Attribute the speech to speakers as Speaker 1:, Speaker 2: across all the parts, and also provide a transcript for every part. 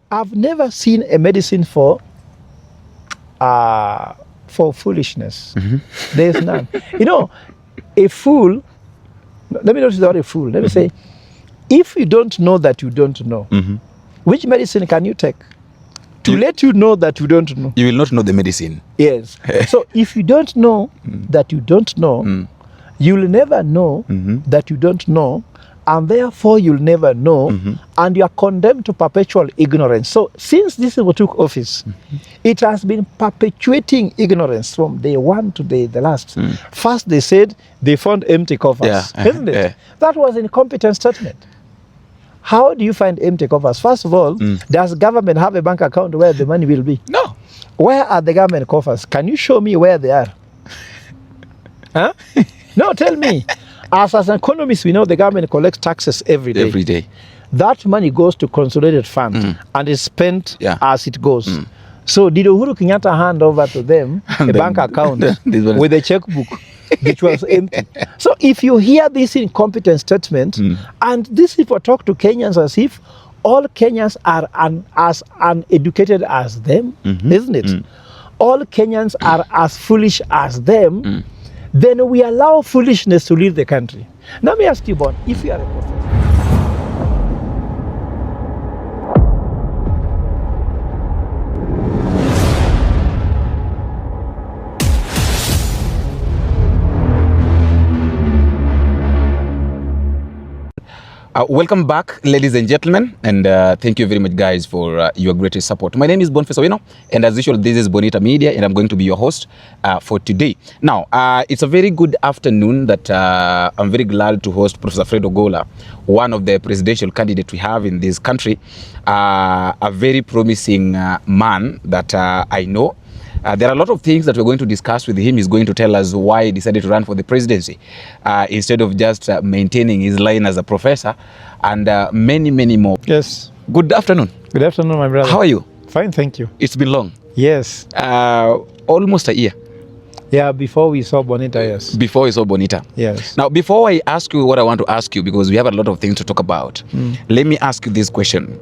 Speaker 1: I've never seen a medicine for foolishness. There's none. You know, a fool, let me not use the word a fool, let me say, if you don't know that you don't know, which medicine can you take to let you know that you don't know?
Speaker 2: You will not know the medicine.
Speaker 1: Yes. So if you don't know that you don't know, you'll never know that you don't know, and therefore you'll never know, and you are condemned to perpetual ignorance. So since this took office, it has been perpetuating ignorance from day one to the last. First they said they found empty coffers, isn't it? That was an incompetent statement. How do you find empty coffers? First of all, does government have a bank account where the money will be?
Speaker 2: No.
Speaker 1: Where are the government coffers? Can you show me where they are? Huh? No, tell me. As an economist, we know the government collects taxes every day.
Speaker 2: Every day.
Speaker 1: That money goes to consolidated fund and is spent as it goes. So did Uhuru Kenyatta hand over to them a bank account with a checkbook which was empty? So if you hear this incompetent statement, and these people talk to Kenyans as if all Kenyans are as uneducated as them, isn't it? All Kenyans are as foolish as them, then we allow foolishness to lead the country. Now let me ask you, Bon, if you are a professor.
Speaker 2: Welcome back, ladies and gentlemen, and thank you very much, guys, for your greatest support. My name is Prof. And as usual, this is Bonita Media, and I'm going to be your host for today. Now, it's a very good afternoon that I'm very glad to host Professor Fred Ogola, one of the presidential candidates we have in this country, a very promising man that I know. There are a lot of things that we're going to discuss with him. He's going to tell us why he decided to run for the presidency instead of just maintaining his line as a professor, and many, many more.
Speaker 1: Yes.
Speaker 2: Good afternoon.
Speaker 1: Good afternoon, my brother.
Speaker 2: How are you?
Speaker 1: Fine, thank you.
Speaker 2: It's been long.
Speaker 1: Yes.
Speaker 2: Almost a year.
Speaker 1: Yeah, before we saw Bonita, yes.
Speaker 2: Before we saw Bonita.
Speaker 1: Yes.
Speaker 2: Now, before I ask you what I want to ask you, because we have a lot of things to talk about, let me ask you this question.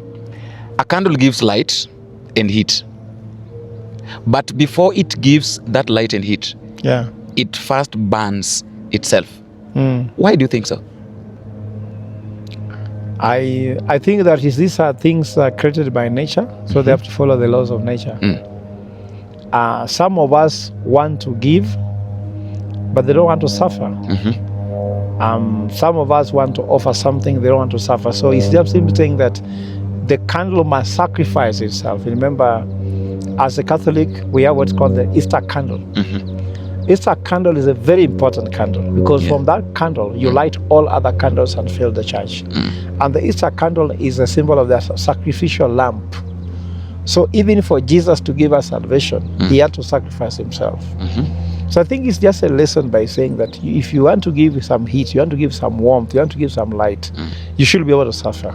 Speaker 2: A candle gives light and heat. But before it gives that light and heat, it first burns itself. Why do you think so?
Speaker 1: I think that these are things created by nature, so they have to follow the laws of nature. Some of us want to give, but they don't want to suffer. Some of us want to offer something, they don't want to suffer. So it's just saying that the candle must sacrifice itself. Remember, as a Catholic, we have what's called the Easter candle. Easter candle is a very important candle because from that candle, you light all other candles and fill the church. And the Easter candle is a symbol of the sacrificial lamp. So even for Jesus to give us salvation, he had to sacrifice himself. So I think it's just a lesson by saying that if you want to give some heat, you want to give some warmth, you want to give some light, you should be able to suffer.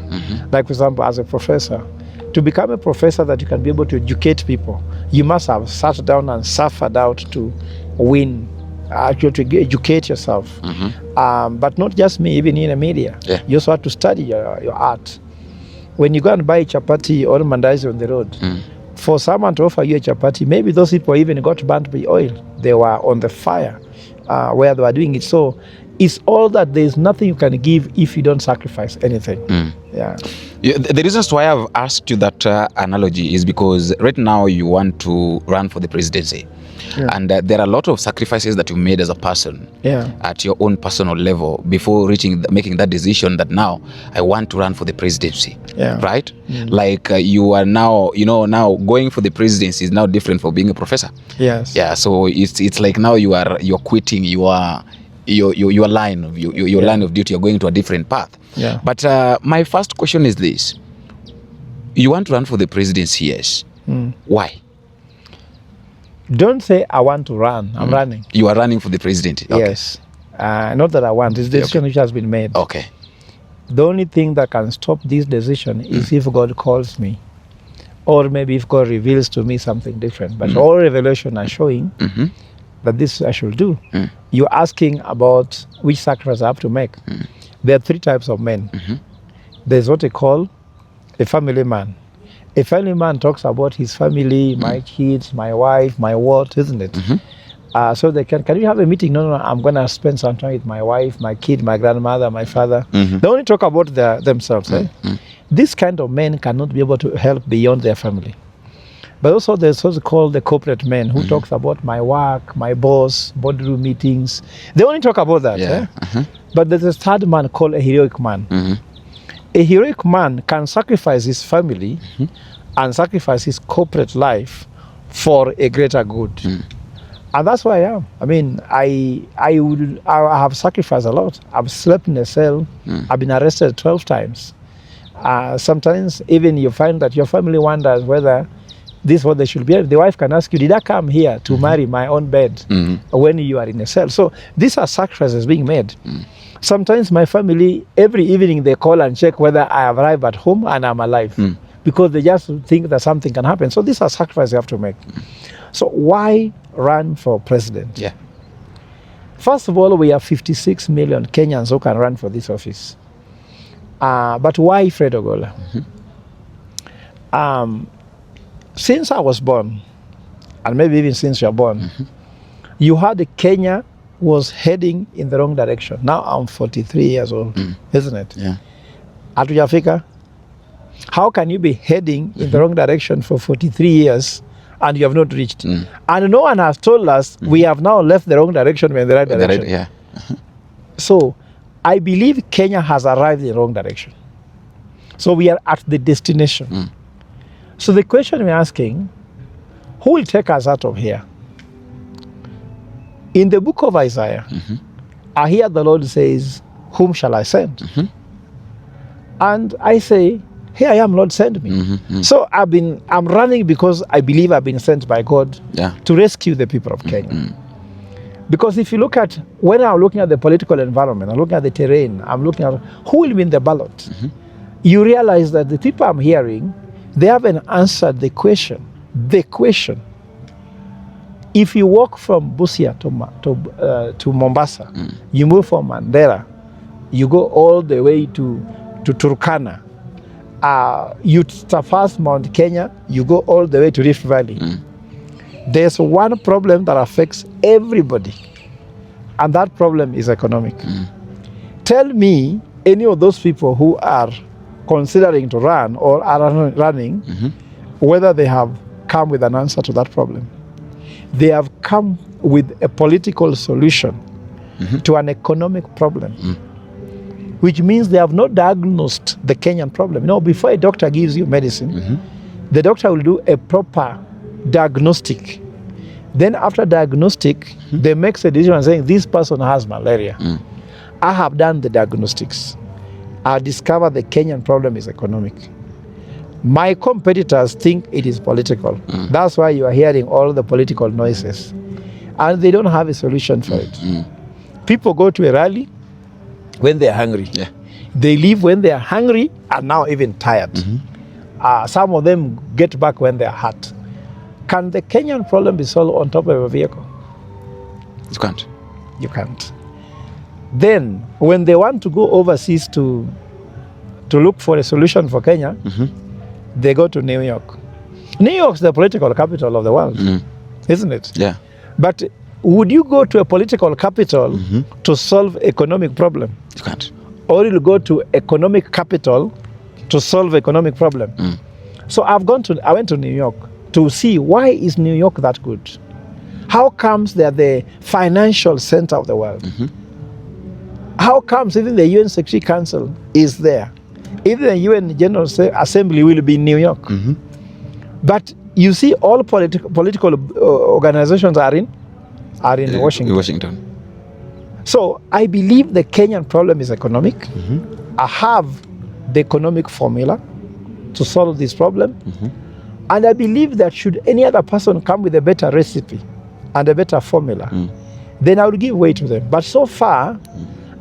Speaker 1: Like, for example, as a professor, to become a professor that you can be able to educate people, you must have sat down and suffered out to win, to educate yourself. But not just me, even in the media. You also have to study your art. When you go and buy a chapati or mandazi on the road, for someone to offer you a chapati, maybe those people even got burnt by oil. They were on the fire where they were doing it. So it's all that there's nothing you can give if you don't sacrifice anything. The reasons why I've asked you that analogy is because right now you want to run for the presidency. And there are a lot of sacrifices that you made as a person at your own personal level before making that decision that now I want to run for the presidency, right? Like you are now, now going for the presidency is now different from being a professor. So it's like now you're quitting your line of your line of duty. You're going to a different path. But my first question is this: you want to run for the presidency, yes? Why? Don't say I want to run. I'm running.
Speaker 2: You are running for the presidency.
Speaker 1: Yes. Not that I want. It's a decision which has been made. The only thing that can stop this decision is if God calls me, or maybe if God reveals to me something different. But all revelation are showing that this I should do. You're asking about which sacrifice I have to make. There are three types of men. There's what they call a family man, A family man talks about his family, my kids, my wife, my what, isn't it? So they can we have a meeting? No, I'm going to spend some time with my wife, my kid, my grandmother, my father. They only talk about themselves. This kind of men cannot be able to help beyond their family. But also there's what's called the corporate men who talks about my work, my boss, boardroom meetings. They only talk about that. But there's a third man called a heroic man. A heroic man can sacrifice his family and sacrifice his corporate life for a greater good. And that's who I am. I mean, I have sacrificed a lot. I've slept in a cell. I've been arrested 12 times. Sometimes even you find that your family wonders whether this is what they should be. The wife can ask you, did I come here to marry my own bed when you are in a cell? So these are sacrifices being made. Sometimes my family, every evening they call and check whether I have arrived at home and I'm alive. Because they just think that something can happen. So these are sacrifices you have to make. So why run for president? First of all, we have 56 million Kenyans who can run for this office. But why Fred Ogola? Since I was born, and maybe even since you're born, you heard Kenya was heading in the wrong direction. Now I'm 43 years old, isn't it? Hatujafika. How can you be heading in the wrong direction for 43 years and you have not reached? And no one has told us we have now left the wrong direction, we're in the right direction. So I believe Kenya has arrived in the wrong direction. So we are at the destination. So the question we're asking, who will take us out of here? In the book of Isaiah, I hear the Lord says, whom shall I send? And I say, here I am, Lord, send me. So I'm running because I believe I've been sent by God to rescue the people of Kenya. Because if you look at, when I'm looking at the political environment, I'm looking at the terrain, I'm looking at who will win the ballot, you realize that the people I'm hearing, they haven't answered the question. The question. If you walk from Busia to Mombasa, you move from Mandera, you go all the way to Turkana, you traverse Mount Kenya, you go all the way to Rift Valley. There's one problem that affects everybody, and that problem is economic. Tell me any of those people who are considering to run or are running, whether they have come with an answer to that problem. They have come with a political solution to an economic problem, which means they have not diagnosed the Kenyan problem. You know, before a doctor gives you medicine, the doctor will do a proper diagnostic. Then after diagnostic, they make a decision saying this person has malaria. I have done the diagnostics. I discovered the Kenyan problem is economic. My competitors think it is political. That's why you are hearing all the political noises. And they don't have a solution for it. People go to a rally when they are hungry. They leave when they are hungry and now even tired. Some of them get back when they are hurt. Can the Kenyan problem be solved on top of a vehicle?
Speaker 2: You can't.
Speaker 1: You can't. Then, when they want to go overseas to look for a solution for Kenya, they go to New York. New York's the political capital of the world, isn't it? But would you go to a political capital to solve economic problem?
Speaker 2: You can't.
Speaker 1: Or you'll go to economic capital to solve economic problem. So I went to New York to see why is New York that good? How comes they're the financial center of the world? How comes even the UN Security Council is there? Even the UN General Assembly will be in New York. But you see all political organizations are in Washington. So I believe the Kenyan problem is economic. I have the economic formula to solve this problem. And I believe that should any other person come with a better recipe and a better formula, then I will give way to them. But so far,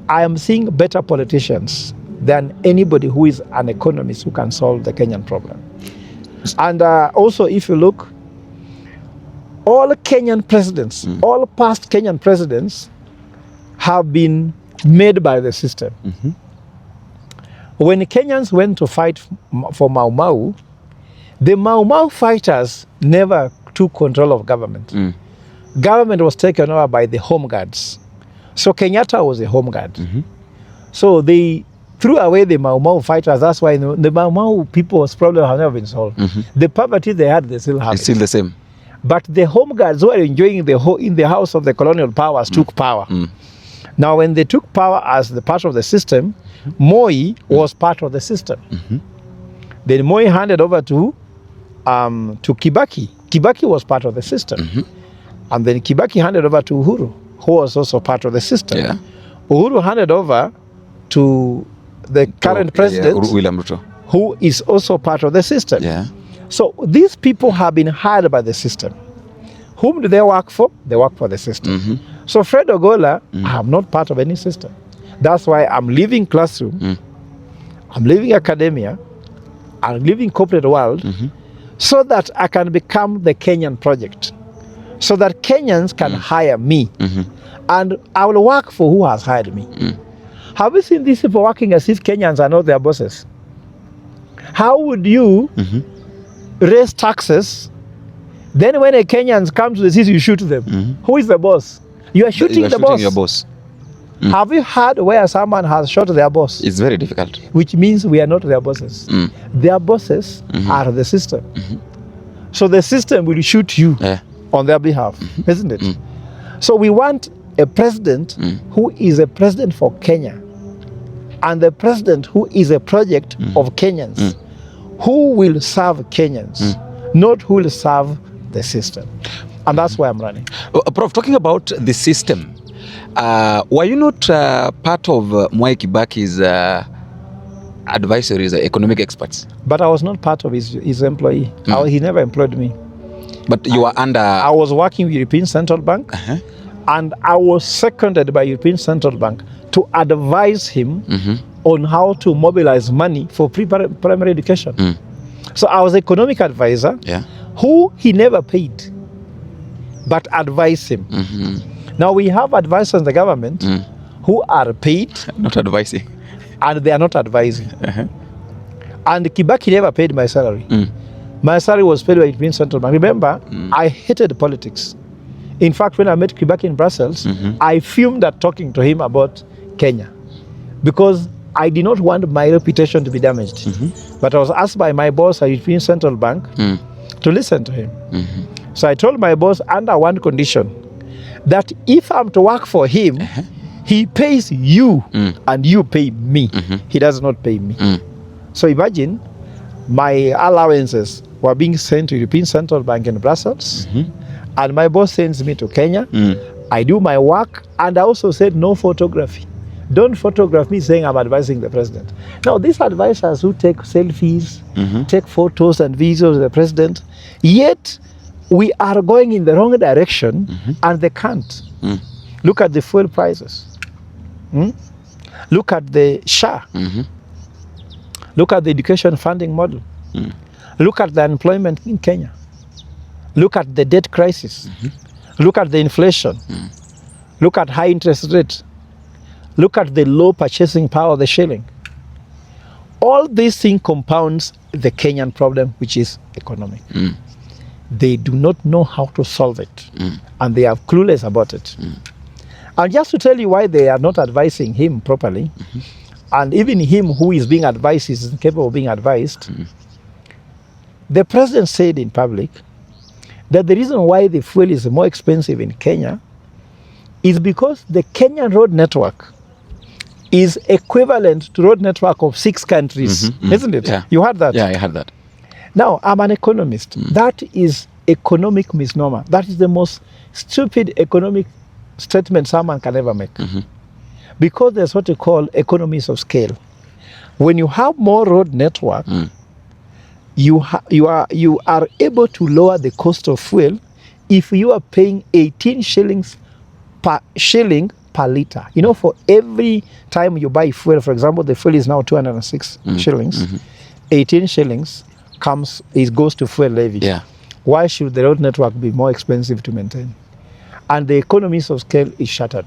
Speaker 1: I am seeing better politicians than anybody who is an economist who can solve the Kenyan problem. And also, if you look, all Kenyan presidents, all past Kenyan presidents have been made by the system. When Kenyans went to fight for Mau Mau, The Mau Mau fighters never took control of government. Government was taken over by the home guards. So Kenyatta was a home guard. So they threw away the Mau Mau fighters. That's why the Mau Mau people's problem have never been solved. The poverty they had, they still have.
Speaker 2: It's still the same.
Speaker 1: But the home guards who were enjoying in the house of the colonial powers took power. Now, when they took power as the part of the system, Moi was part of the system. Then Moi handed over to Kibaki. Kibaki was part of the system. And then Kibaki handed over to Uhuru, who was also part of the system.
Speaker 2: Yeah.
Speaker 1: Uhuru handed over to the current president,
Speaker 2: William Ruto,
Speaker 1: who is also part of the system.
Speaker 2: Yeah.
Speaker 1: So these people have been hired by the system. Whom do they work for? They work for the system. So Fred Ogola, I'm not part of any system. That's why I'm leaving classroom, I'm leaving academia, I'm leaving corporate world, so that I can become the Kenyan project. So that Kenyans can hire me. And I will work for who has hired me. Have you seen these people working as if Kenyans are not their bosses? How would you raise taxes, then when a Kenyans come to the city, you shoot them? Who is the boss? You are shooting the boss.
Speaker 2: Your boss.
Speaker 1: Have you heard where someone has shot their boss?
Speaker 2: It's very difficult.
Speaker 1: Which means we are not their bosses. Their bosses are the system. So the system will shoot you on their behalf, isn't it? So we want a president who is a president for Kenya, and the president who is a project of Kenyans, who will serve Kenyans, not who will serve the system. And that's why I'm running.
Speaker 2: Prof, talking about the system, were you not part of Mwai Kibaki's advisories, economic experts?
Speaker 1: But I was not part of his employee. He never employed me.
Speaker 2: But you were under...
Speaker 1: I was working with European Central Bank, and I was seconded by European Central Bank to advise him on how to mobilize money for primary education. So I was economic advisor, who he never paid, but advised him. Now we have advisors in the government who are paid,
Speaker 2: not advising,
Speaker 1: and they are not advising. And Kibaki never paid my salary. My salary was paid by European Central Bank. Remember, I hated politics. In fact, when I met Kibaki in Brussels, I filmed that talking to him about Kenya, because I did not want my reputation to be damaged. But I was asked by my boss at European Central Bank to listen to him. So I told my boss, under one condition, that if I'm to work for him, he pays you and you pay me. He does not pay me. So imagine my allowances were being sent to European Central Bank in Brussels, and my boss sends me to Kenya. I do my work, and I also said no photography. Don't photograph me saying I'm advising the president. Now, these advisors who take selfies, take photos and videos of the president, yet we are going in the wrong direction, and they can't. Look at the fuel prices. Look at the SHA. Look at the education funding model. Look at the unemployment in Kenya. Look at the debt crisis. Look at the inflation. Look at high interest rates. Look at the low purchasing power of the shilling. All these things compounds the Kenyan problem, which is economic. They do not know how to solve it, and they are clueless about it. And just to tell you why they are not advising him properly, and even him who is being advised is incapable of being advised, the president said in public that the reason why the fuel is more expensive in Kenya is because the Kenyan road network is equivalent to road network of 6 countries, isn't it?
Speaker 2: Yeah.
Speaker 1: You heard that?
Speaker 2: Yeah, I heard that.
Speaker 1: Now, I'm an economist. That is economic misnomer. That is the most stupid economic statement someone can ever make. Because there's what you call economies of scale. When you have more road network, you are able to lower the cost of fuel if you are paying 18 shillings per shilling per liter. You know, for every time you buy fuel, for example, the fuel is now 206 shillings, 18 shillings goes to fuel levy.
Speaker 2: Yeah.
Speaker 1: Why should the road network be more expensive to maintain? And the economies of scale is shattered.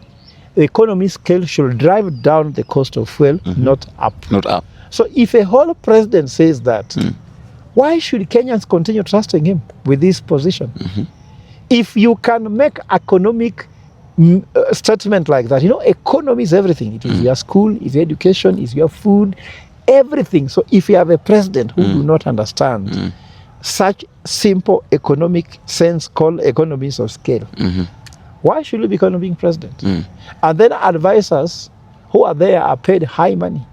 Speaker 1: The economy scale should drive down the cost of fuel, not up.
Speaker 2: Not up.
Speaker 1: So if a whole president says that, Why should Kenyans continue trusting him with this position? If you can make economic statement like that, economy is everything. It is your school, it's your education, it's your food, everything. So if you have a president who do not understand such simple economic sense called economies of scale, why should he become being president? And then advisors who are there are paid high money.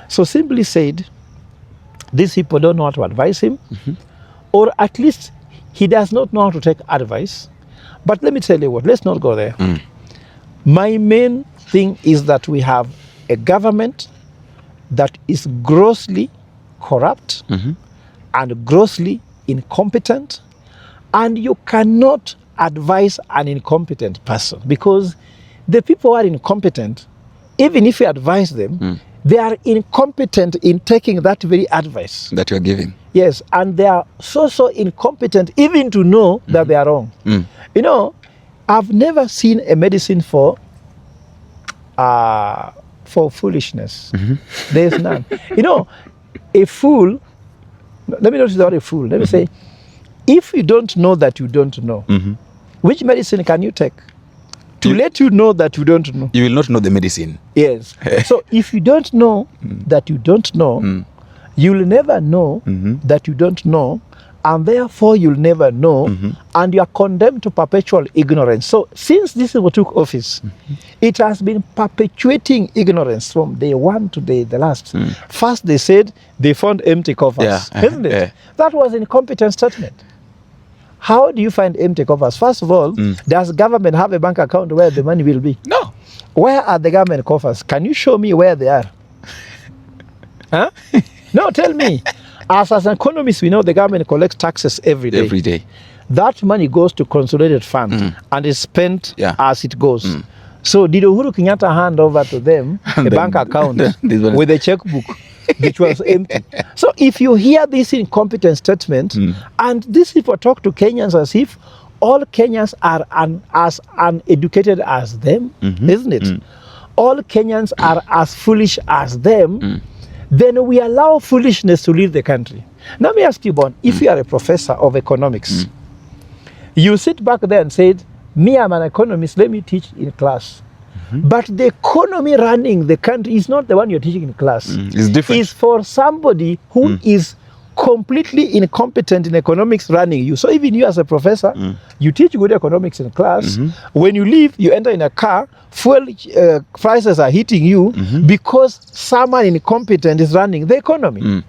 Speaker 1: So simply said, these people don't know how to advise him, or at least he does not know how to take advice. But let me tell you what, let's not go there. My main thing is that we have a government that is grossly corrupt and grossly incompetent, and you cannot advise an incompetent person, because the people who are incompetent, even if you advise them, they are incompetent in taking that very advice
Speaker 2: that you are giving.
Speaker 1: Yes, and they are so incompetent even to know that they are wrong. I've never seen a medicine for foolishness. There's none. A fool, let me not use the word a fool, let me say, if you don't know that you don't know, which medicine can you take to let you know that you don't know?
Speaker 2: You will not know the medicine.
Speaker 1: Yes. So if you don't know that you don't know, you'll never know that you don't know, and therefore you'll never know, and you are condemned to perpetual ignorance. So since this is what took office, it has been perpetuating ignorance from day one to the last. First they said they found empty coffers, isn't it? That was an incompetent statement. How do you find empty coffers? First of all, does government have a bank account where the money will be?
Speaker 2: No.
Speaker 1: Where are the government coffers? Can you show me where they are? Huh? No, tell me. As an economist, we know the government collects taxes every day.
Speaker 2: Every day.
Speaker 1: That money goes to consolidated fund and is spent as it goes. So did Uhuru Kenyatta hand over to them a bank account with a checkbook which was empty? So if you hear this incompetent statement, and these people talk to Kenyans as if all Kenyans are as uneducated as them, isn't it? All Kenyans are as foolish as them, then we allow foolishness to lead the country. Now let me ask you, Bon, if you are a professor of economics, you sit back there and said, me, I'm an economist, let me teach in class. But the economy running the country is not the one you're teaching in class.
Speaker 2: It's different.
Speaker 1: It's for somebody who is completely incompetent in economics running you. So even you as a professor, you teach good economics in class. When you leave, you enter in a car, fuel prices are hitting you because someone incompetent is running the economy.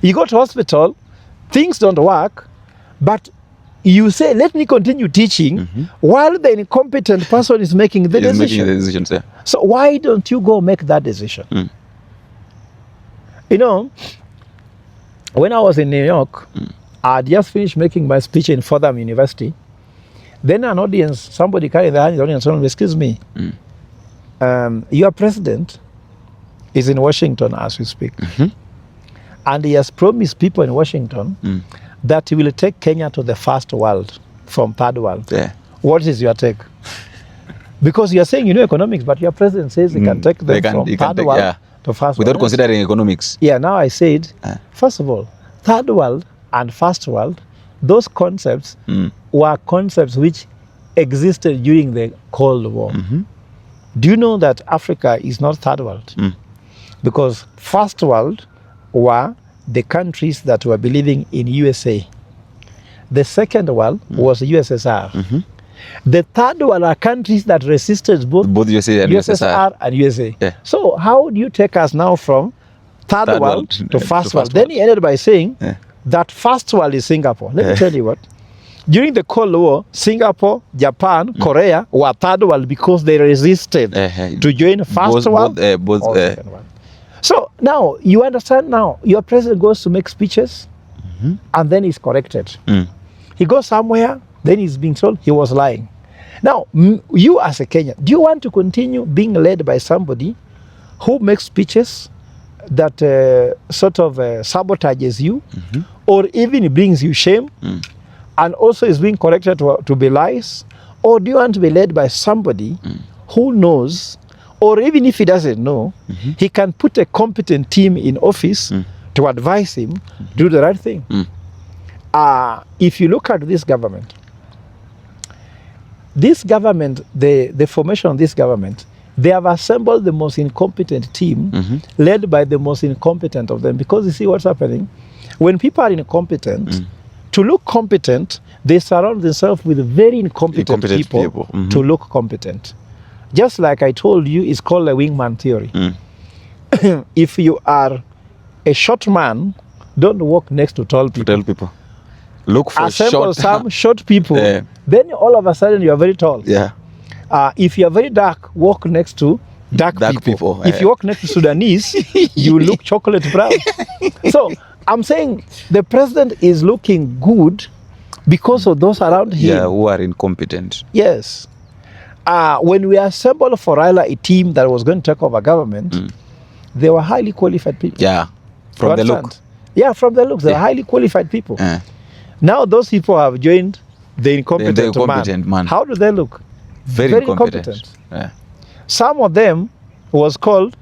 Speaker 1: You go to hospital, things don't work, but you say, let me continue teaching while the incompetent person is making the decision.
Speaker 2: Making the decisions, yeah.
Speaker 1: So why don't you go make that decision? When I was in New York, I had just finished making my speech in Fordham University. Then an audience, somebody carried their hand in the audience, told me, excuse me, your president is in Washington as we speak. And he has promised people in Washington that he will take Kenya to the first world from third world. Yeah. What is your take? Because you are saying you know economics, but your president says he can take them from third world to first world.
Speaker 2: Without considering economics.
Speaker 1: Yeah, now I said, first of all, third world and first world, those concepts were concepts which existed during the Cold War. Do you know that Africa is not third world? Because first world were the countries that were believing in USA. The second world was USSR. The third world are countries that resisted both
Speaker 2: USA and
Speaker 1: USSR and USA. Yeah. So how do you take us now from third world to first world? Then he ended by saying that first world is Singapore. Let me tell you what. During the Cold War, Singapore, Japan, Korea were third world because they resisted to join first world or second world. So now, you understand now, your president goes to make speeches and then he's corrected. He goes somewhere, then he's being told he was lying. Now, you as a Kenyan, do you want to continue being led by somebody who makes speeches that sort of sabotages you or even brings you shame and also is being corrected to be lies? Or do you want to be led by somebody who knows, or even if he doesn't know, he can put a competent team in office to advise him to do the right thing. If you look at this government, the formation of this government, they have assembled the most incompetent team, led by the most incompetent of them. Because you see what's happening? When people are incompetent, to look competent, they surround themselves with very incompetent people to look competent. Just like I told you, it's called a wingman theory. If you are a short man, don't walk next to tall people.
Speaker 2: Look for
Speaker 1: assemble some short people, then all of a sudden you are very tall. If you are very dark, walk next to dark people. If you walk next to Sudanese, you look chocolate brown. So I'm saying the president is looking good because of those around him.
Speaker 2: Who are incompetent.
Speaker 1: Yes. When we assembled for Raila a team that was going to take over government, they were highly qualified people.
Speaker 2: From the look.
Speaker 1: From the looks, they were highly qualified people. Now those people have joined the incompetent man. How do they look?
Speaker 2: Very incompetent.
Speaker 1: Some of them was called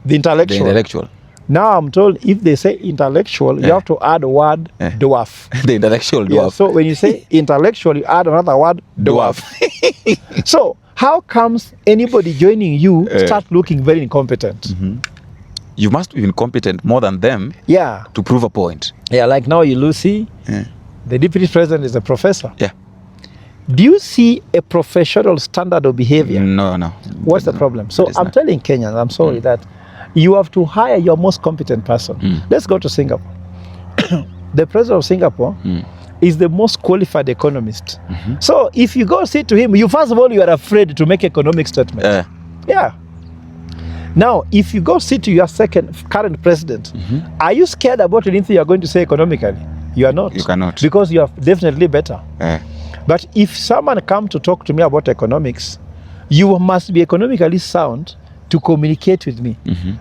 Speaker 1: the intellectual. Now I'm told if they say intellectual, you have to add a word dwarf.
Speaker 2: The intellectual dwarf.
Speaker 1: So when you say intellectual, you add another word dwarf. So how comes anybody joining you start looking very incompetent?
Speaker 2: You must be incompetent more than them to prove a point.
Speaker 1: Like now you see the deputy president is a professor. Do you see a professional standard of behavior?
Speaker 2: No.
Speaker 1: What's the problem? So I'm telling Kenyans, I'm sorry, that you have to hire your most competent person. Let's go to Singapore. The president of Singapore is the most qualified economist. So if you go sit to him, you first of all, you are afraid to make economic statements. Now, if you go sit to your current president, are you scared about anything you are going to say economically? You are not.
Speaker 2: You cannot.
Speaker 1: Because you are definitely better. But if someone comes to talk to me about economics, you must be economically sound to communicate with me.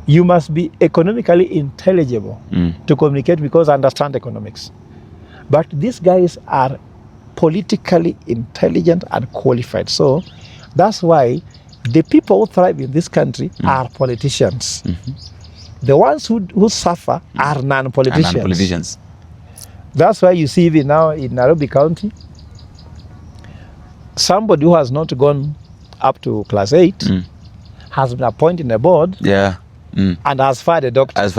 Speaker 1: You must be economically intelligible to communicate because I understand economics. But these guys are politically intelligent and qualified. So that's why the people who thrive in this country are politicians. The ones who suffer are non-politicians. That's why you see even now in Nairobi County, somebody who has not gone up to class 8 has been appointed in a board and has fired a doctor.